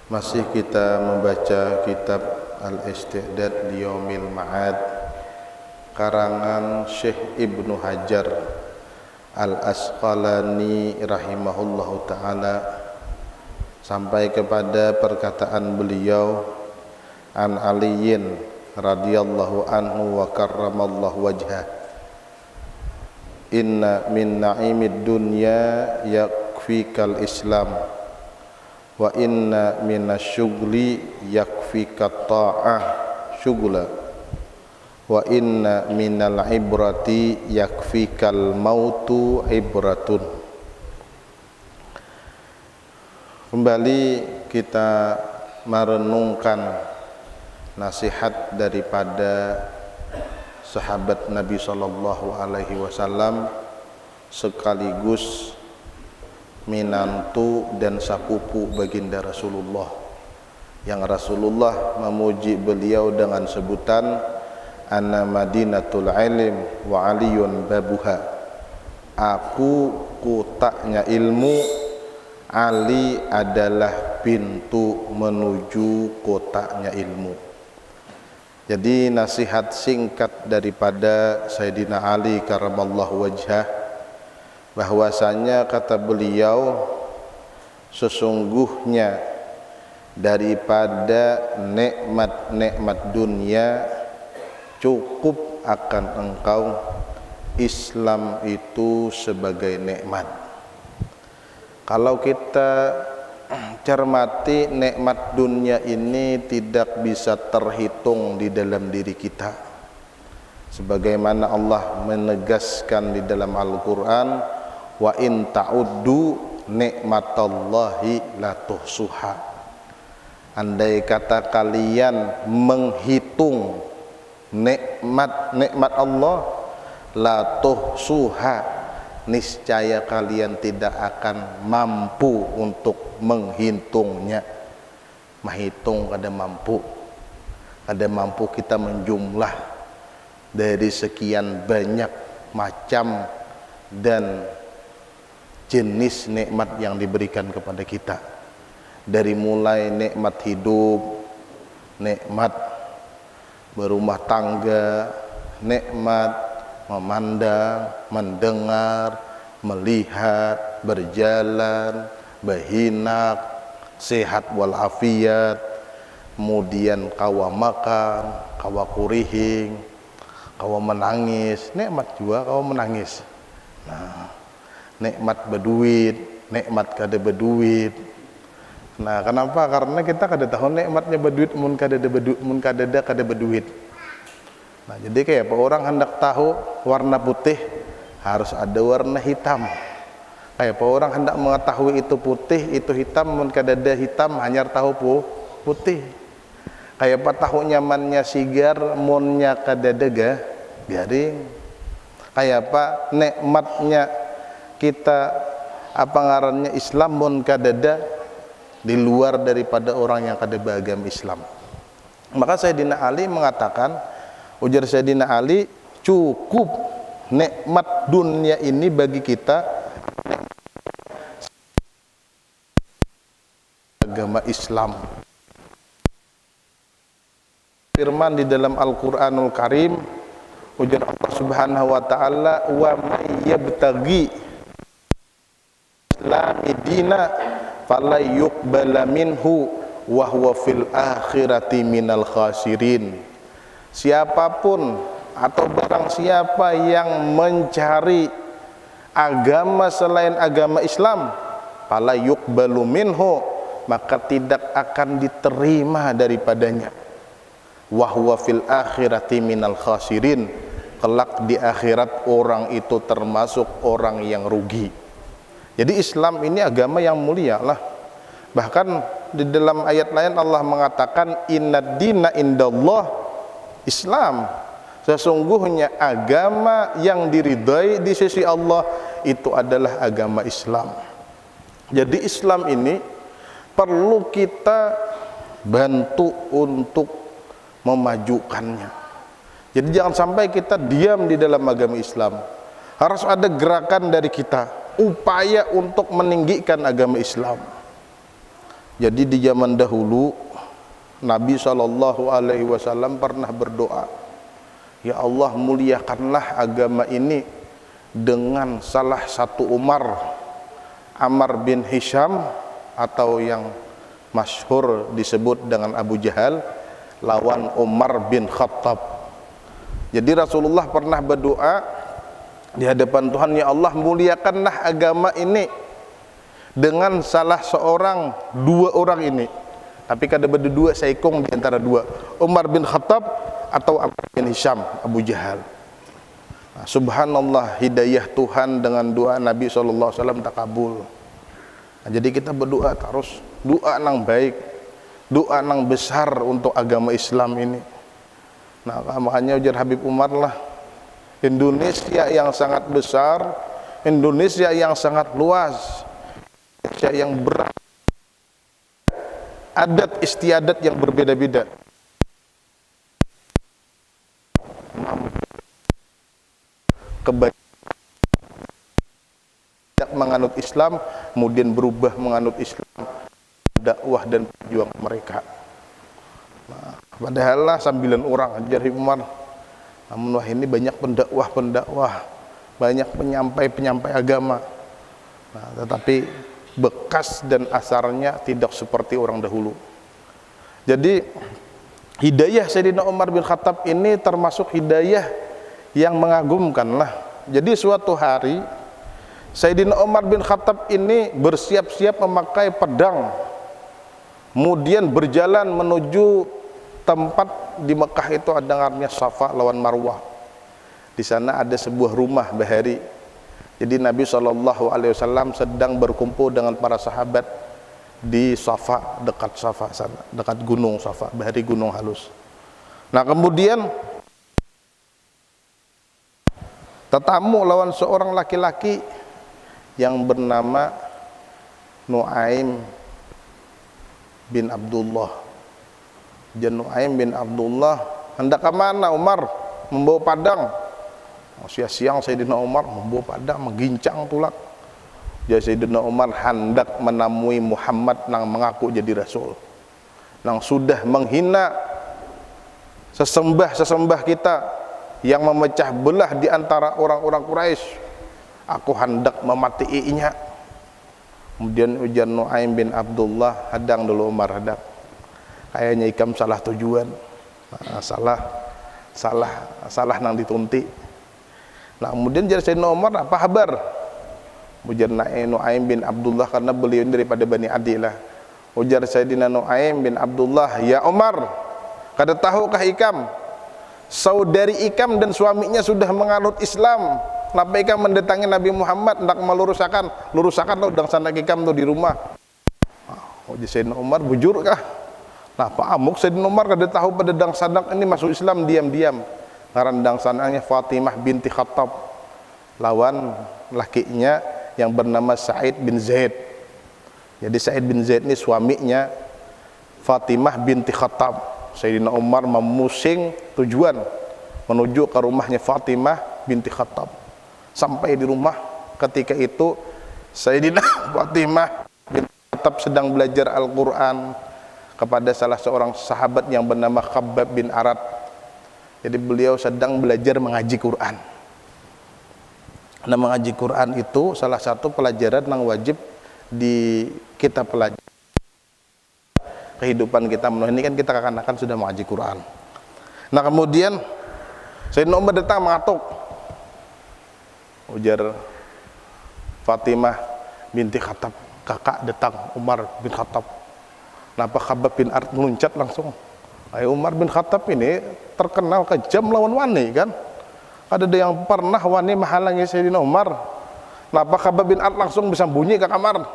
Masih kita membaca kitab Al-Isti'dad Liyaumil Ma'ad karangan Syekh Ibnu Hajar Al-Asqalani rahimahullahu ta'ala, sampai kepada perkataan beliau, an Aliyin radhiyallahu anhu wa karramallahu wajhah, inna min na'imid dunya yakfikal islam wa inna minasyugli yakfika ta'ah syugla wa inna minal ibrati yakfikal mautu ibratun. Kembali kita merenungkan nasihat daripada sahabat Nabi sallallahu alaihi wasallam sekaligus minantu dan sapupu baginda Rasulullah, yang Rasulullah memuji beliau dengan sebutan anna madinatul ilm wa aliyun babuha, aku kotaknya ilmu, Ali adalah pintu menuju kotaknya ilmu. Jadi nasihat singkat daripada Sayyidina Ali karramallahu wajhah, bahwasanya kata beliau, sesungguhnya daripada nikmat-nikmat dunia cukup akan engkau Islam itu sebagai nikmat. Kalau kita cermati, nikmat dunia ini tidak bisa terhitung di dalam diri kita, sebagaimana Allah menegaskan di dalam Al-Quran, wa in ta'uddu nikmatallahi la tuhsuha. Andai kata kalian menghitung nikmat Allah, la tuhsuha, niscaya kalian tidak akan mampu untuk menghitungnya. Menghitung kada mampu kita menjumlah dari sekian banyak macam dan jenis nikmat yang diberikan kepada kita, dari mulai nikmat hidup, nikmat berumah tangga, nikmat memandang, mendengar, melihat, berjalan, berhinak, sehat walafiat, kemudian kawa makan, kawa kurihing, kawa menangis, nikmat juga kawa menangis. Nah, nikmat berduit, nikmat kada berduit. Nah, kenapa? Karena kita kada tahu nikmatnya berduit, mun kada berduit. Nah, jadi kayak apa orang hendak tahu warna putih, harus ada warna hitam. Kayak apa orang hendak mengetahui itu putih, itu hitam, mun kada ada hitam, hanya tahu putih. Kayak apa tahu nyamannya sigar, munnya kada ada garing. Kayak apa nikmatnya kita apa ngarannya Islam, mun kadada di luar daripada orang yang kada beragama Islam. Maka Sayyidina Ali mengatakan, ujar Sayyidina Ali, cukup nikmat dunia ini bagi kita agama Islam. Firman di dalam Al-Qur'anul Karim, ujar Allah Subhanahu wa taala, wa may yabtaghi lamidina fala yuqbala minhu wa huwa fil akhirati minal khasirin. Siapapun atau barang siapa yang mencari agama selain agama Islam, fala yuqbalu minhu, maka tidak akan diterima daripadanya. Wa huwa fil akhirati minal khasirin, kelak di akhirat orang itu termasuk orang yang rugi. Jadi Islam ini agama yang mulia lah. Bahkan di dalam ayat lain Allah mengatakan, innad dina indallah Islam. Sesungguhnya agama yang diridhai di sisi Allah itu adalah agama Islam. Jadi Islam ini perlu kita bantu untuk memajukannya. Jadi jangan sampai kita diam di dalam agama Islam. Harus ada gerakan dari kita, upaya untuk meninggikan agama Islam. Jadi di zaman dahulu Nabi SAW pernah berdoa, ya Allah, muliakanlah agama ini dengan salah satu Umar, Ammar bin Hisham, atau yang masyhur disebut dengan Abu Jahal, lawan Umar bin Khattab. Jadi Rasulullah pernah berdoa di hadapan Tuhan, ya Allah, muliakanlah agama ini dengan salah seorang, dua orang ini. Tapi kada berdua saikong di antara dua, Umar bin Khattab atau Ammar bin Hisham, Abu Jahal. Nah, subhanallah, hidayah Tuhan dengan doa Nabi SAW tak kabul. Nah, jadi kita berdoa terus, doa nang baik, doa nang besar untuk agama Islam ini. Nah, makanya ujar Habib Umar lah, Indonesia yang sangat besar, Indonesia yang sangat luas, Indonesia yang berat, adat istiadat yang berbeda-beda, kebanyakan menganut Islam, kemudian berubah menganut Islam, dakwah dan perjuangan mereka. Nah, padahal lah 9 orang ajar Umar. Namun wah, ini banyak pendakwah, banyak penyampai agama. Nah, tetapi bekas dan asarnya tidak seperti orang dahulu. Jadi hidayah Sayyidina Umar bin Khattab ini termasuk hidayah yang mengagumkan lah. Jadi suatu hari Sayyidina Umar bin Khattab ini bersiap-siap memakai pedang, kemudian berjalan menuju tempat di Mekah itu ada namanya Safa lawan Marwah. Di sana ada sebuah rumah bahari. Jadi Nabi SAW sedang berkumpul dengan para sahabat di Safa, dekat Safa sana, dekat gunung Safa, bahari gunung halus. Nah, kemudian tetamu lawan seorang laki-laki yang bernama Nuaim bin Abdullah. Nuaim bin Abdullah hendak ke mana Umar? Membawa padang. Siang-siang Sayyidina Umar membawa padang, menggincang tulak. Jadi Sayyidina Umar hendak menemui Muhammad nang mengaku jadi Rasul, nang sudah menghina sesembah kita yang memecah belah di antara orang-orang Quraisy. Aku hendak mematiinya. Kemudian ujar Nuaim bin Abdullah, hadang dulu Umar, hadang. Kayaknya ikam salah tujuan. Nah, salah nang ditunti. Nah, kemudian jadi Sayyidina Umar, apa kabar? Ujar Nuaim bin Abdullah, karena beliau daripada Bani Adi lah. Ujar Sayyidina Nuaim bin Abdullah, ya Umar, kada tahukah ikam saudari ikam dan suaminya sudah menganut Islam? Kenapa ikam mendatangi Nabi Muhammad hendak meluruskan lo dang sana ikam tuh di rumah? Ujar Sayyidina Umar, bujur kah? Nah, Pak Amuk Sayyidina Umar kada tahu pada dang sanak ini masuk Islam diam-diam. Karena dang sanaknya Fatimah binti Khattab lawan lakinya yang bernama Sa'id bin Zaid. Jadi Sa'id bin Zaid ini suaminya Fatimah binti Khattab. Sayyidina Umar memusing tujuan menuju ke rumahnya Fatimah binti Khattab. Sampai di rumah, ketika itu Sayyidina Fatimah binti Khattab sedang belajar Al-Quran kepada salah seorang sahabat yang bernama Khabbab bin Arad. Jadi beliau sedang belajar mengaji Quran. Nah, mengaji Quran itu salah satu pelajaran yang wajib di kita pelajari kehidupan kita. Ini kan kita kekanak-kanakan sudah mengaji Quran. Nah, kemudian Sayyidina Umar datang mengatuk. Ujar Fatimah binti Khattab, kakak datang Umar bin Khattab. Kenapa Khabbab bin Arad meluncat langsung? Umar bin Khattab ini terkenal kejam lawan wani kan? Ada yang pernah wani menghalangi Sayyidina Umar. Kenapa Khabbab bin Arad langsung bisa bunyi ke kamar?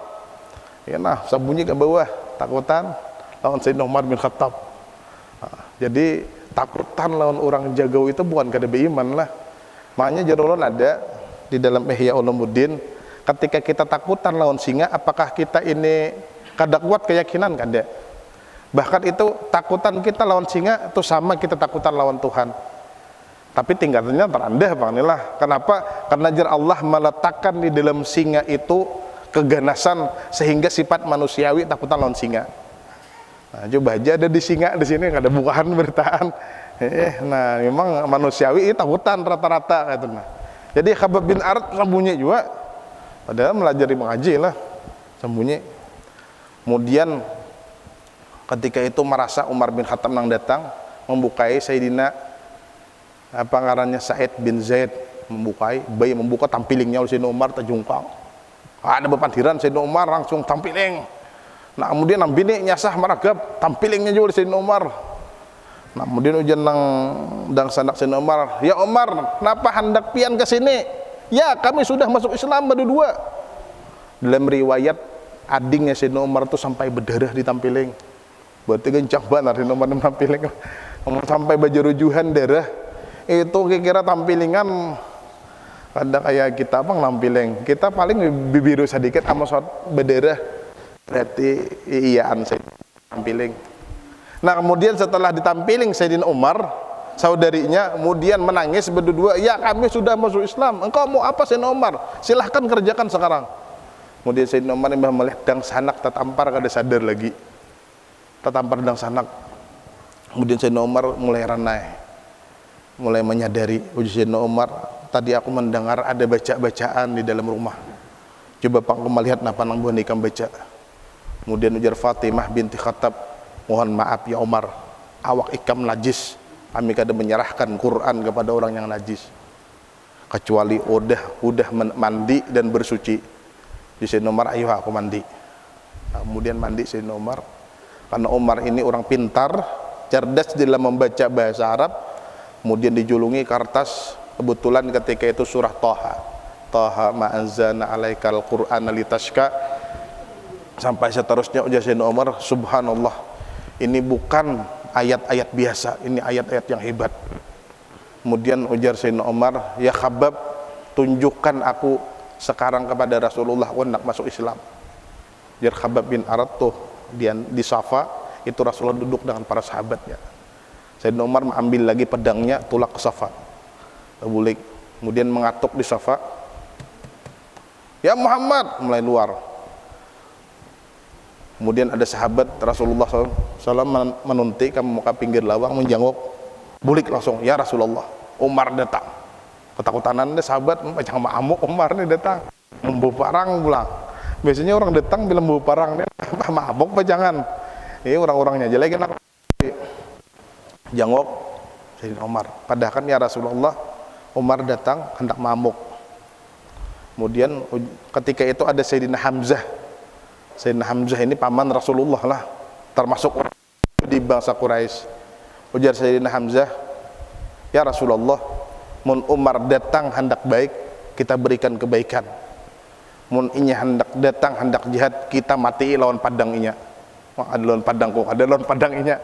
Ya nah, bisa bunyi ke bawah, takutan lawan Sayyidina Umar bin Khattab. Nah, jadi takutan lawan orang jagau itu bukan kada beriman lah. Makanya jarulun ada di dalam Ihya Ulumuddin, ketika kita takutan lawan singa, apakah kita ini kada kuat keyakinan? Kada. Bahkan itu takutan kita lawan singa itu sama kita takutan lawan Tuhan. Tapi tingkatannya terendah Bang Nilah. Kenapa? Karena jar Allah meletakkan di dalam singa itu keganasan sehingga sifat manusiawi takutan lawan singa. Nah, coba aja ada di singa di sini nggak ada bukaan bertahan. Nah, memang manusiawi itu takutan rata-rata gitu. Nah, jadi Khabbab bin Arat sembunyi juga, padahal melajari mengaji lah, sembunyi. Kemudian ketika itu merasa Umar bin Khattab nang datang membukai Sayyidina apa ngarannya Sa'id bin Zaid, membuka tampilingnya oleh Sayyidina Umar terjungkal. Ada bepandiran Sayyidina Umar langsung tampiling. Nah kemudian nambini nyasah maragap tampilingnya juga oleh Sayyidina Umar. Nah kemudian ujian dang sanak Sayyidina Umar, ya Umar, kenapa hendak pian ke sini? Ya kami sudah masuk Islam berdua. Dalam riwayat adingnya Sayyidina Umar itu sampai berdarah di tampiling. Berarti kencang banget Sayyidina Umar tampiling. Sampai bajarujuhan darah. Itu kira-kira tampilingan ada kayak kita apa nampiling. Kita paling bibiru sedikit sama shot berdarah. Berarti iyaan saya tampiling. Nah kemudian setelah ditampiling Sayyidina Umar, saudarinya kemudian menangis berdua, ya kami sudah masuk Islam, engkau mau apa Sayyidina Umar? Silahkan kerjakan sekarang. Kemudian Sayyidina Umar yang melihat dang sanak tertampar kada sadar lagi, tertampar dang sanak. Kemudian Sayyidina Umar mulai ranai, mulai menyadari, uji Sayyidina Umar, tadi aku mendengar ada bacaan di dalam rumah, coba pak aku melihat napa nang buah nikam baca. Kemudian ujar Fatimah binti Khattab, mohon maaf ya Umar, awak ikam najis, kami kada menyerahkan Quran kepada orang yang najis kecuali udah mandi dan bersuci. Di Sayyidina Umar, ayo aku mandi. Nah, kemudian mandi Sayyidina Umar, karena Umar ini orang pintar, cerdas dalam membaca bahasa Arab. Kemudian dijulungi kertas, kebetulan ketika itu surah Taha ma anzalna alaikal Qur'ana litashqa, sampai seterusnya. Ujar Sayyidina Umar, subhanallah, ini bukan ayat-ayat biasa, ini ayat-ayat yang hebat. Kemudian ujar Sayyidina Umar, ya Khabbab, tunjukkan aku sekarang kepada Rasulullah hendak masuk Islam. Ujar Khabbab bin Arat tuh di Safa, itu Rasulullah duduk dengan para sahabatnya. Sayyidina Umar mengambil lagi pedangnya, tulak ke Safa, bulik, kemudian mengatuk di Safa, ya Muhammad, mulai luar. Kemudian ada sahabat Rasulullah SAW menunti ke muka pinggir lawang, menjanguk, bulik langsung, ya Rasulullah, Umar datang. Ketakutan deh sahabat, macam amuk Umar nih datang, membawa parang pulang. Biasanya orang datang bilang membawa parang, dia mabuk apa jangan. Ini orang-orangnya aja lagi nak jangok Sayyidina Umar. Padahal kan ya Rasulullah, Umar datang hendak mabuk. Kemudian ketika itu ada Sayyidina Hamzah. Sayyidina Hamzah ini paman Rasulullah lah, termasuk di bangsa Quraisy. Ujar Sayyidina Hamzah, ya Rasulullah, mun Umar datang hendak baik, kita berikan kebaikan. Mun inya hendak datang hendak jihad, kita mati lawan padang inya. Ada lawan padang kok, ada lawan padang inya.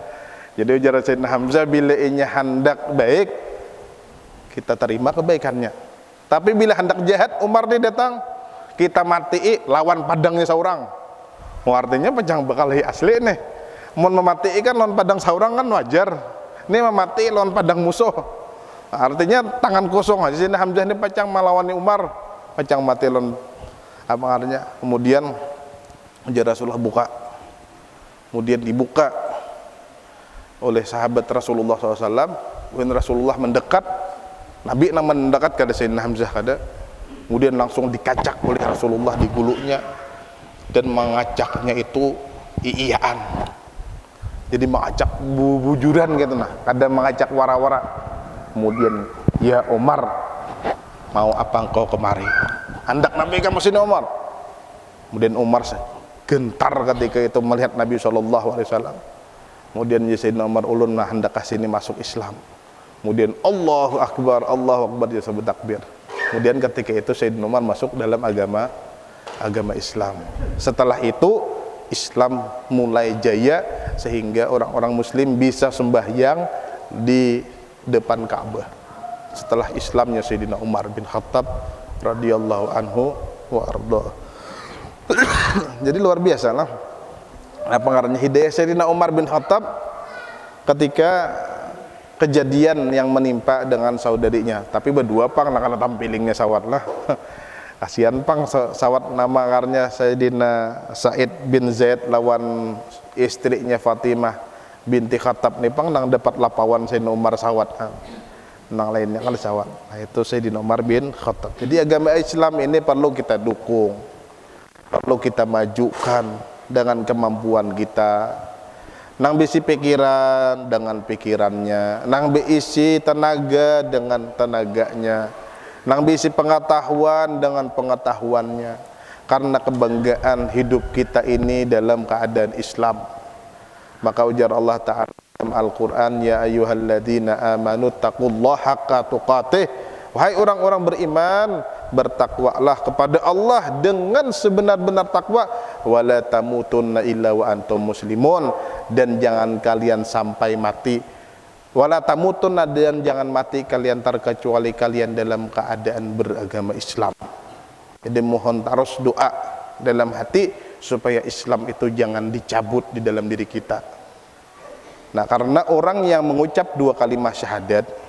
Jadi ujar Sayyidina Hamzah, bila inya hendak baik, kita terima kebaikannya. Tapi bila hendak jahat, Umar ini datang, kita mati lawan padangnya seorang. Artinya pejang bakal asli nih. Mun memati kan lawan padang seorang kan wajar. Ini memati lawan padang musuh. Artinya tangan kosong aja. Sayyidina Hamzah ini pecang melawan Umar, pecang mati lawan apa artinya. Kemudian ujar Rasulullah buka. Kemudian dibuka oleh sahabat Rasulullah SAW. Kemudian Rasulullah mendekat, Nabi mendekat kepada Sayyidina Hamzah kada. Kemudian langsung dikacak oleh Rasulullah di gulunya, dan mengacaknya itu iyaan. Jadi mengacak bujuran gitu nah, kadang mengacak wara-wara. Kemudian, ya Umar, mau apa engkau kemari? Hendak Nabi kamu sini Umar. Kemudian Umar gentar ketika itu melihat Nabi SAW. Kemudian Sayyidina Umar ulun nah hendak kasih ini masuk Islam. Kemudian Allahu Akbar dia sebut takbir. Kemudian ketika itu Sayyidina Umar masuk dalam agama Islam. Setelah itu Islam mulai jaya sehingga orang-orang muslim bisa sembahyang di depan Ka'bah. Setelah Islamnya Sayyidina Umar bin Khattab radhiyallahu anhu wa arda. Jadi luar biasa lah apa ngarannya hidayah Sayyidina Umar bin Khattab ketika kejadian yang menimpa dengan saudarinya. Tapi berdua pang karena tampilingnya sawat lah. Kasihan pang sawat nama karnya Sayyidina Said bin Zaid lawan istrinya Fatimah binti Khattab nih pang nang dapat lapawan Sayyidina Umar sawat. Nang lainnya kan sawat. Nah, itu Sayyidina Umar bin Khattab. Jadi agama Islam ini perlu kita dukung. Perlu kita majukan dengan kemampuan kita. Nang bisi pikiran dengan pikirannya, nang beisi tenaga dengan tenaganya, nang bisi pengetahuan dengan pengetahuannya. Karena kebanggaan hidup kita ini dalam keadaan Islam. Maka ujar Allah Ta'ala dalam Al-Quran, ya ayyuhalladzina amanu taqullaha haqqa tuqatih. Wahai orang-orang beriman, bertakwalah kepada Allah dengan sebenar-benar takwa, wala tamutunna illa wa antum muslimun, dan jangan kalian sampai mati, wala tamutunna, dan jangan mati kalian terkecuali kalian dalam keadaan beragama Islam. Jadi mohon terus doa dalam hati supaya Islam itu jangan dicabut di dalam diri kita. Nah, karena orang yang mengucap dua kalimat syahadat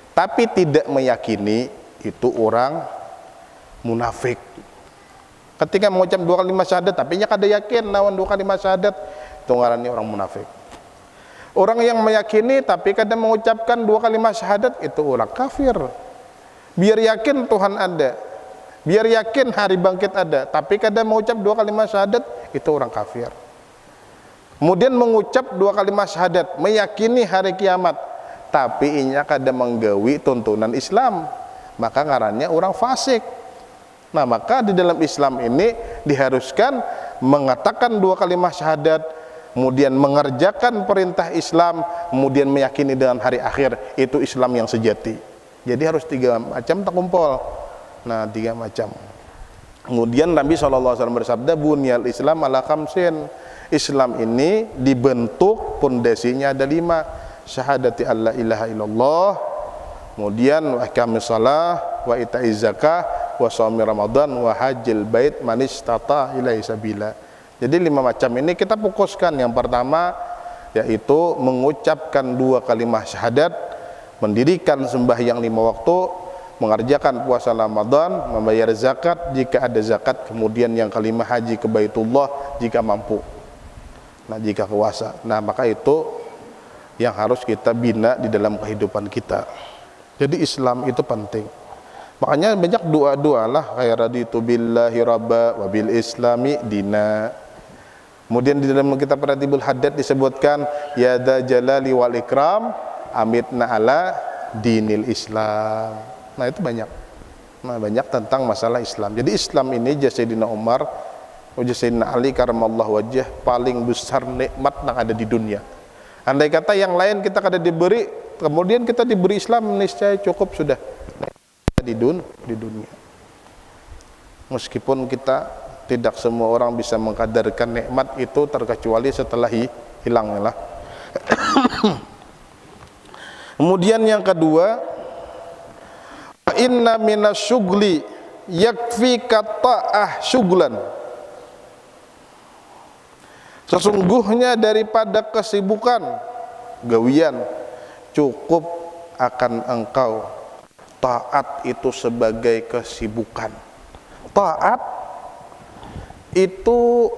tapi tidak meyakini, itu orang munafik. Ketika mengucap dua kalimat syahadat tapi nya kada yakin lawan dua kalimat syahadat, itu ngarannya orang munafik. Orang yang meyakini tapi kada mengucapkan dua kalimat syahadat, itu orang kafir. Biar yakin Tuhan ada, biar yakin hari bangkit ada, tapi kada mengucap dua kalimat syahadat, itu orang kafir. Kemudian mengucap dua kalimat syahadat, meyakini hari kiamat, tapi inya kada menggawi tuntunan Islam, maka ngarannya orang fasik. Nah, maka di dalam Islam ini diharuskan mengatakan dua kalimat syahadat, kemudian mengerjakan perintah Islam, kemudian meyakini dengan hari akhir. Itu Islam yang sejati. Jadi harus tiga macam tak kumpul. Nah, tiga macam. Kemudian Nabi SAW bersabda, bunyal Islam ala khamsin. Islam ini dibentuk pondasinya ada 5. Syahadati alla ilaha illallah, kemudian wa iqamis shalah, wa ita'iz zakah, wa shaumi ramadan, wa hajjil bait man istata ilaihi sabila. Jadi 5 macam ini kita fokuskan. Yang pertama yaitu mengucapkan dua kalimat syahadat, mendirikan sembahyang 5 waktu, mengerjakan puasa Ramadan, membayar zakat jika ada zakat, kemudian yang kelima haji ke Baitullah jika mampu. Nah, jika kuasa. Nah, maka itu yang harus kita bina di dalam kehidupan kita. Jadi Islam itu penting. Makanya banyak doa-doa lah, kayak raditu billahi rabba wa bil islami dina. Kemudian di dalam kitab Ratibul Haddad disebutkan ya dza jalali wal ikram amitna ala dinil Islam. Nah, itu banyak. Nah, banyak tentang masalah Islam. Jadi Islam ini Sayyidina Umar, Sayyidina Ali karamallahu wajah, paling besar nikmat yang ada di dunia. Andai kata yang lain kita kada diberi, kemudian kita diberi Islam, niscaya cukup sudah di dunia. Meskipun kita tidak semua orang bisa mengkadarkan nikmat itu terkecuali setelah hilang lah. Kemudian yang kedua, inna minasyugli yakfika ta'ah syuglan. Sesungguhnya daripada kesibukan gawian cukup akan engkau taat itu sebagai kesibukan. Taat itu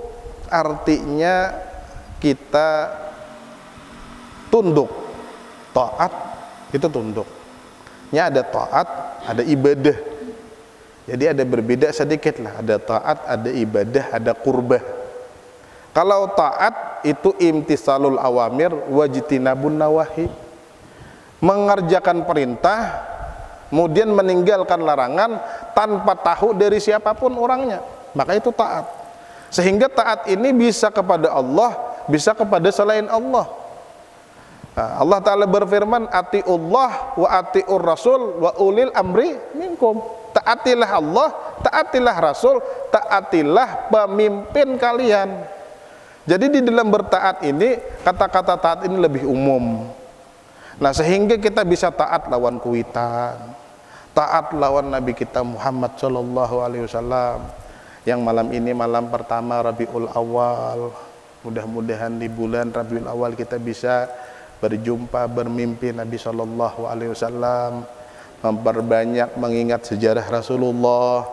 artinya kita tunduk. Taat itu tunduk. Nya ada taat, ada ibadah. Jadi ada berbeda sedikit lah. Ada taat, ada ibadah, ada qurbah. Kalau taat itu imtisalul awamir wajtinabun nawahi, mengerjakan perintah kemudian meninggalkan larangan tanpa tahu dari siapapun orangnya, maka itu taat. Sehingga taat ini bisa kepada Allah, bisa kepada selain Allah. Nah, Allah Ta'ala berfirman, atiullah wa atiur rasul wa ulil amri minkum. Taatilah Allah, taatilah Rasul, taatilah pemimpin kalian. Jadi di dalam bertaat ini, kata-kata taat ini lebih umum. Nah, sehingga kita bisa taat lawan kuitan, taat lawan Nabi kita Muhammad sallallahu alaihi wasallam, yang malam ini malam pertama Rabiul Awal. Mudah-mudahan di bulan Rabiul Awal kita bisa berjumpa, bermimpi Nabi sallallahu alaihi wasallam, memperbanyak mengingat sejarah Rasulullah,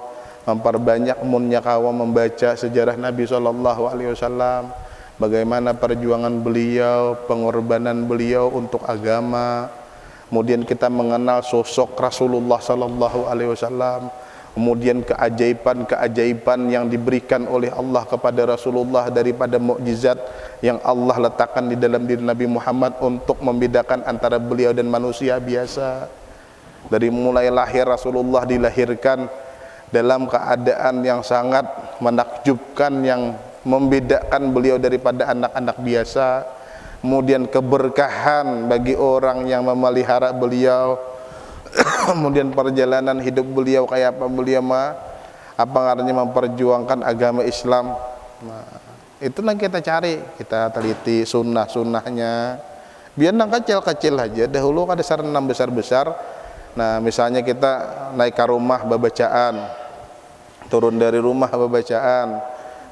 memperbanyak munnya kawan membaca sejarah Nabi SAW, bagaimana perjuangan beliau, pengorbanan beliau untuk agama. Kemudian kita mengenal sosok Rasulullah SAW, kemudian keajaiban-keajaiban yang diberikan oleh Allah kepada Rasulullah daripada mukjizat yang Allah letakkan di dalam diri Nabi Muhammad untuk membedakan antara beliau dan manusia biasa. Dari mulai lahir Rasulullah dilahirkan dalam keadaan yang sangat menakjubkan, yang membedakan beliau daripada anak-anak biasa. Kemudian keberkahan bagi orang yang memelihara beliau. Kemudian perjalanan hidup beliau kayak apa beliau apa artinya memperjuangkan agama Islam. Nah, itu yang kita cari, kita teliti sunnah-sunnahnya. Biar nang kecil-kecil aja, dahulu ada saran besar-besar. Nah, misalnya kita naik ke rumah babacaan, turun dari rumah babacaan,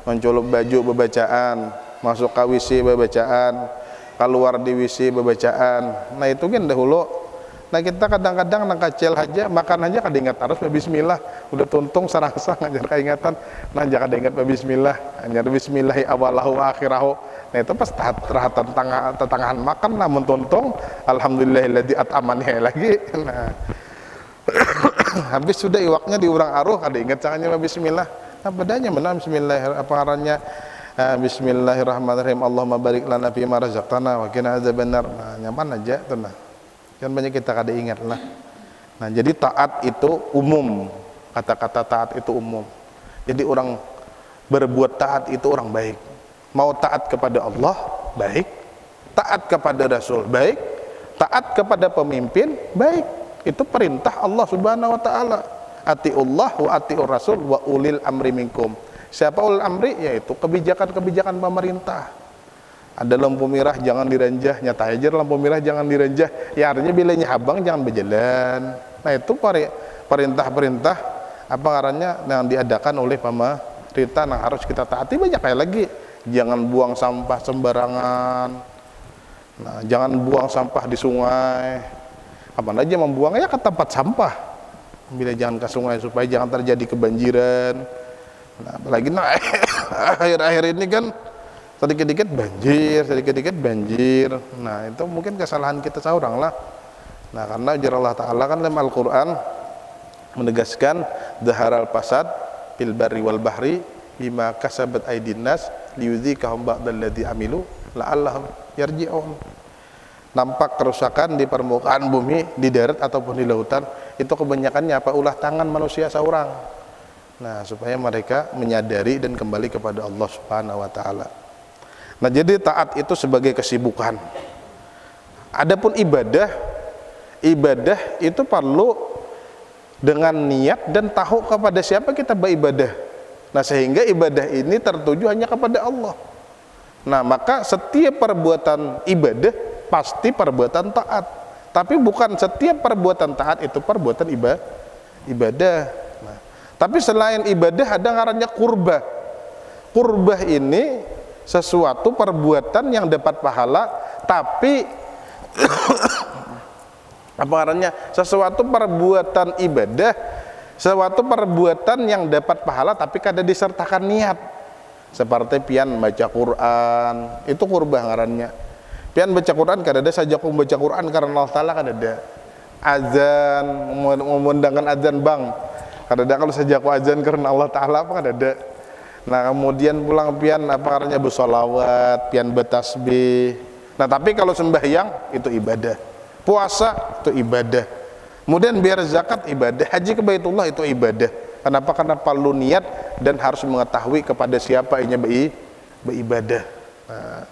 mencolok baju babacaan, masuk ke WC babacaan, keluar di WC babacaan. Nah, itu kan dahulu. Nah, kita kadang-kadang nang kecil aja, makan aja kada ingat harus bismillah, udah tuntung sarasa ngajar keingatan, nah jangan ingat bismillah, ngajar bismillahi awalahu akhirahu. Nah, itu pas tantangan makan namun tuntung alhamdulillahilladzi at'amani lagi. Nah, habis sudah iwaknya diurang aruh kada ingat caranya bismillah. Nah, bedanya mana bismillahirrahmanirrahim, Allahumma barik lana fi ma razaqtana wa qina adzabannar. Nah, nyaman aja tuh nah. Kan banyak kita kada ingat lah. Nah, jadi taat itu umum. Kata-kata taat itu umum. Jadi orang berbuat taat itu orang baik. Mau taat kepada Allah, baik. Taat kepada Rasul, baik. Taat kepada pemimpin, baik. Itu perintah Allah Subhanahu wa taala. Atiullah wa atiur Rasul wa ulil amri minkum. Siapa ulil amri? Yaitu kebijakan-kebijakan pemerintah. Ada lampu merah jangan direnjah, nyata aja lampu merah jangan direnjah. Ya artinya bilanya abang jangan berjalan. Nah, itu perintah-perintah apa ngarannya yang diadakan oleh pemerintah yang harus kita taati. Banyak kayak lagi. Jangan buang sampah sembarangan. Nah, jangan buang sampah di sungai. Kapan aja membuangnya ke tempat sampah. Bila jangan ke sungai supaya jangan terjadi kebanjiran. Nah, apalagi akhir-akhir ini kan sedikit-sedikit banjir. Nah, itu mungkin kesalahan kita seorang lah. Nah, karena ujar Allah Ta'ala kan dalam Al-Quran menegaskan dhaharal fasad fil barri wal bahri bima kasabat aydin nas liyudzikahum ba'dalladzi amilu la'allahum yarji'un. Nampak kerusakan di permukaan bumi, di darat ataupun di lautan, itu kebanyakannya apa? Ulah tangan manusia seorang. Nah, supaya mereka menyadari dan kembali kepada Allah Subhanahu wa taala. Nah, jadi taat itu sebagai kesibukan. Adapun ibadah itu perlu dengan niat dan tahu kepada siapa kita beribadah. Nah, sehingga ibadah ini tertuju hanya kepada Allah. Nah, maka setiap perbuatan ibadah pasti perbuatan taat. Tapi bukan setiap perbuatan taat itu perbuatan ibadah. Nah, tapi selain ibadah ada ngarannya kurbah. Kurbah ini sesuatu perbuatan yang dapat pahala, tapi apa artinya? Sesuatu perbuatan ibadah, sesuatu perbuatan yang dapat pahala tapi kada disertakan niat. Seperti pian baca Quran, itu kurbah ngarannya. Pian baca Quran kada ada saja aku baca Quran karena Allah Taala kada ada. Azan, memundangkan azan bang, kada ada kalau saja aku azan karena Allah Taala apa kada ada. Nah, kemudian pulang pian apa artinya bersolawat, pian bertasbih. Nah, tapi kalau sembahyang itu ibadah, puasa itu ibadah, kemudian biar zakat ibadah, haji ke Baitullah itu ibadah. Kenapa? Karena perlu niat dan harus mengetahui kepada siapa ini beribadah. Nah,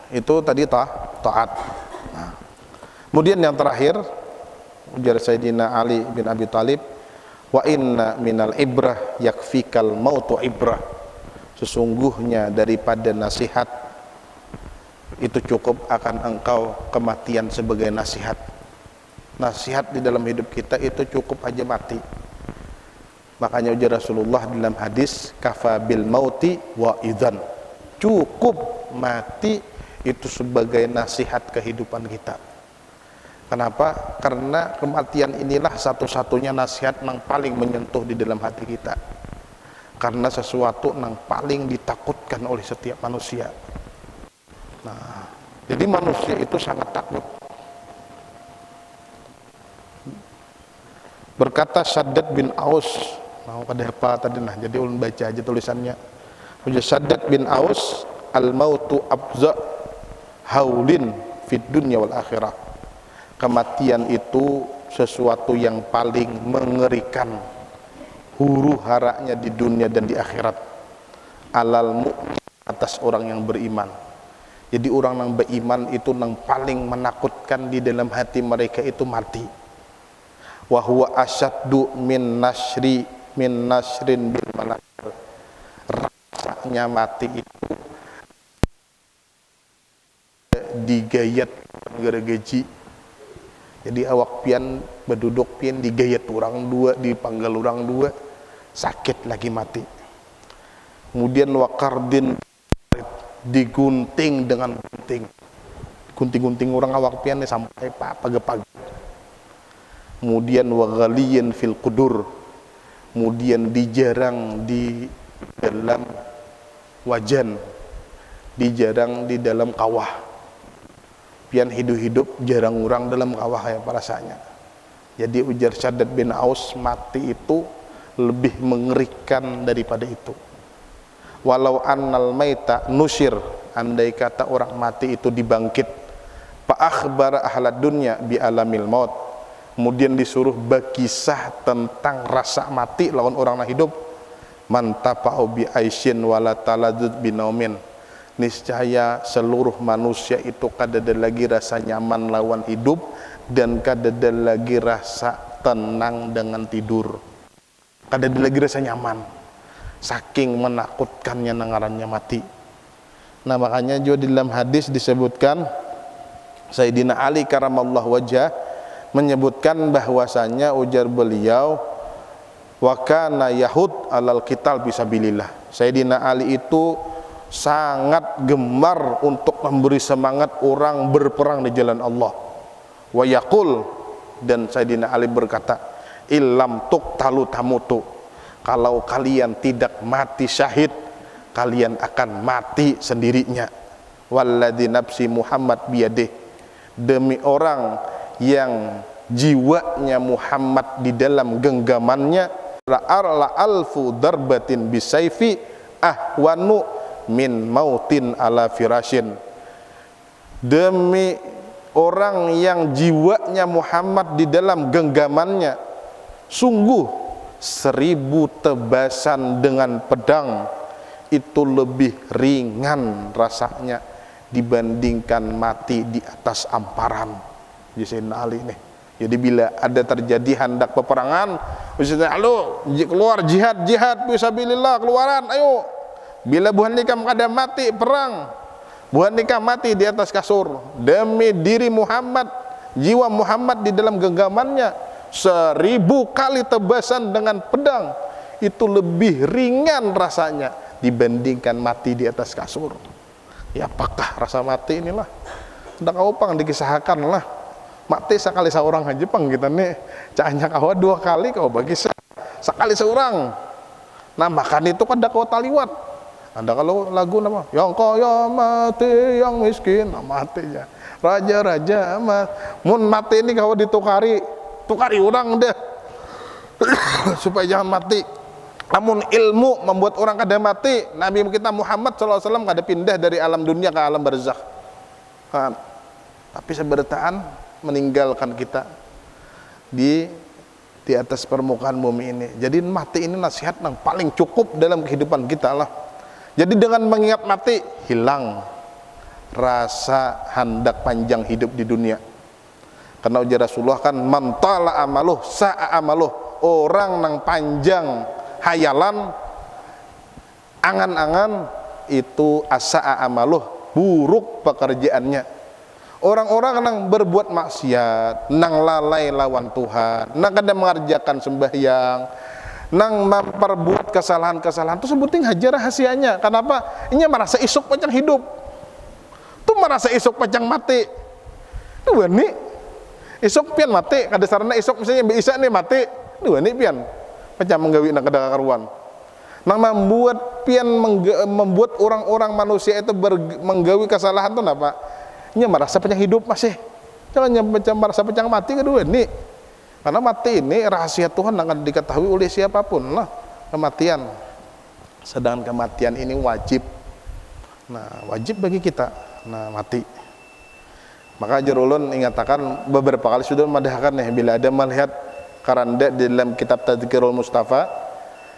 itu tadi taat. Nah, kemudian yang terakhir ujar Sayyidina Ali bin Abi Thalib, wa inna minal ibrah yakfikal mautu ibrah. Sesungguhnya daripada nasihat itu cukup akan engkau kematian sebagai nasihat. Nasihat di dalam hidup kita itu cukup aja mati. Makanya ujar Rasulullah dalam hadis, kafa bil mauti wa idzan. Cukup mati itu sebagai nasihat kehidupan kita. Kenapa? Karena kematian inilah satu-satunya nasihat yang paling menyentuh di dalam hati kita. Karena sesuatu yang paling ditakutkan oleh setiap manusia. Nah, jadi manusia itu sangat takut. Berkata Shaddad bin Aus, mau pada apa tadi nah, jadi ulun baca aja tulisannya. Shaddad bin Aus, al-mautu abza haulin fid dunya wal akhirah. Kematian itu sesuatu yang paling mengerikan huru haranya di dunia dan di akhirat. Alal mu'min, atas orang yang beriman. Jadi orang yang beriman itu yang paling menakutkan di dalam hati mereka itu mati. Wa huwa asyaddu min nasrin bil malakir. Rasanya mati itu digayat gergeji. Jadi awak pian berduduk pian digayat orang dua, dipanggal orang dua, sakit lagi mati. Kemudian wakardin digunting dengan gunting orang awak pian sampai pagi-pagi. Kemudian waghaliyin fil qudur, kemudian dijarang di dalam wajan, dijarang di dalam kawah. Pian hidup-hidup jarang orang dalam kawah ya rasanya. Jadi ujar Shaddad bin Aus, mati itu lebih mengerikan daripada itu. Walau annal maita nusyir, andai kata orang mati itu dibangkit, fa akhbara ahlad dunya bi alamil maut, kemudian disuruh berkisah tentang rasa mati lawan orang yang hidup, man tafa'u bi aisyin wala taladud binaumin, niscaya seluruh manusia itu kadada lagi rasa nyaman lawan hidup dan kadada lagi rasa tenang dengan tidur, kadada lagi rasa nyaman, saking menakutkannya nangarannya mati. Nah makanya juga di dalam hadis disebutkan Sayyidina Ali karamallahu wajah menyebutkan bahwasanya ujar beliau, wa kana yahud alal qital fisabilillah. Sayyidina Ali itu sangat gemar untuk memberi semangat orang berperang di jalan Allah. Wa yaqul, dan Sayyidina Ali berkata, illam tuqtalu tamutu, kalau kalian tidak mati syahid, kalian akan mati sendirinya. Walladzi nafsi Muhammad biyadih, demi orang yang jiwanya Muhammad di dalam genggamannya, la alfu darbatin bisayfi ahwanu min mautin ala firashin, demi orang yang jiwanya Muhammad di dalam genggamannya, sungguh 1000 tebasan dengan pedang itu lebih ringan rasanya dibandingkan mati di atas amparan. Sayyidina Ali nih. Jadi bila ada terjadi hendak peperangan, Sayyidina Ali keluar jihad fisabilillah, keluaran ayo. Bila buhan nikah kada mati perang, buhan nikah mati di atas kasur demi diri Muhammad, jiwa Muhammad di dalam genggamannya, 1000 kali tebasan dengan pedang itu lebih ringan rasanya dibandingkan mati di atas kasur. Ya apakah rasa mati inilah? Hendak kau pang dikisahkan lah. Mati sekali seorang aja pang kita nih. Cahanya kau 2 kali kau bagi sekali seorang. Nah makan itu kada kau taliwat. Ada kalau lagu nama yang kaya mati, yang miskin nah, mati ya. Raja-raja mun mati ini kau tukari orang deh supaya jangan mati. Namun ilmu membuat orang kada mati. Nabi kita Muhammad SAW kada pindah dari alam dunia ke alam barzakh. Tapi seberataan meninggalkan kita di atas permukaan bumi ini. Jadi mati ini nasihat yang paling cukup dalam kehidupan kita lah. Jadi dengan mengingat mati hilang rasa hendak panjang hidup di dunia. Karena ujar Rasulullah kan mantala amaluh sa'a amaluh, orang nang panjang hayalan angan-angan itu asa'a amaluh, buruk pekerjaannya. Orang-orang yang berbuat maksiat, nang lalai lawan Tuhan, nang kada mengerjakan sembahyang, nang memperbuat kesalahan-kesalahan, itu sebutin aja rahasianya. Kenapa? Ini merasa isuk pacang hidup, tuh merasa isuk pacang mati. Itu nih Isuk pian mati, kada sarana isuk misalnya bisa nih mati. Dua nih pian. Macam menggawi nak kada karuan. Nang membuat orang-orang manusia itu menggawi kesalahan tuh apa? Nya merasa penyang hidup masih. Jangan macam merasa penyang mati kedua nih. Karena mati ini rahasia Tuhan akan diketahui oleh siapapun lah, kematian. Sedangkan kematian ini wajib. Nah, wajib bagi kita. Nah, mati. Maka Jarulun ingatakan beberapa kali sudah madahkan nih bila ada melihat karanda di dalam kitab Tadzkirul Mustafa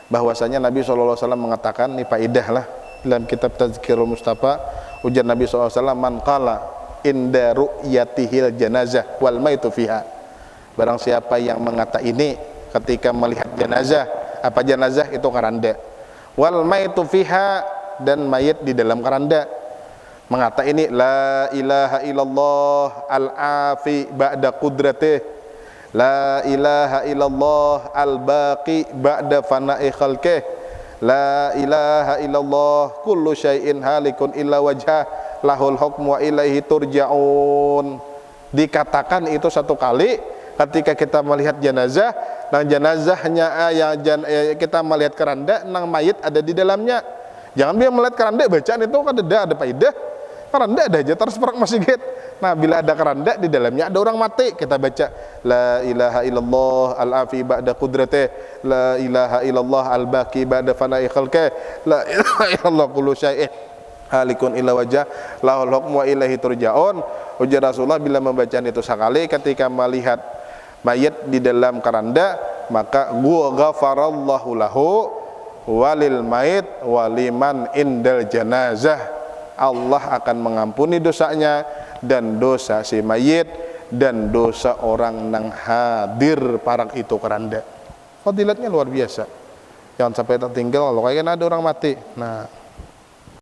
bahwasanya Nabi SAW mengatakan ini faidah lah dalam kitab Tadzkirul Mustafa, ujar Nabi SAW, man qala inda ru'yatihil janazah wal maitu fiha. Barang siapa yang mengata ini ketika melihat jenazah, apa jenazah itu karanda, wal maitu fiha, dan mayit di dalam karanda, mengata ini la ilaha illallah al-afi ba'da qudratih, la ilaha illallah al-baqi ba'da fana'i khalqih, la ilaha illallah kullu syai'in halikun illa wajhah lahul hukmu wa ilaihi turja'un. Dikatakan itu satu kali ketika kita melihat jenazah, nang jenazahnya kita melihat keranda, nang mayit ada di dalamnya. Jangan biar melihat keranda bacaan itu kan ada faidah. Keranda ada aja terus perak masih gitu. Nah, bila ada keranda di dalamnya ada orang mati, kita baca la ilaha illallah al-afi ba'da qudratih, la ilaha illallah al-baqi ba'da fana'i khalqih, la ilaha illallah kullu syai'in halikun illa wajah lahul hukmu wa ilaihi turja'un. Ujar Rasulullah bila membacaan itu sekali ketika melihat mayit di dalam keranda, maka gua ghafarallahu lahu walil mayit waliman indal janazah. Allah akan mengampuni dosanya dan dosa si mayit dan dosa orang nang hadir parak itu keranda. Fadilatnya luar biasa. Jangan sampai tertinggal kalau kayaknya ada orang mati. Nah,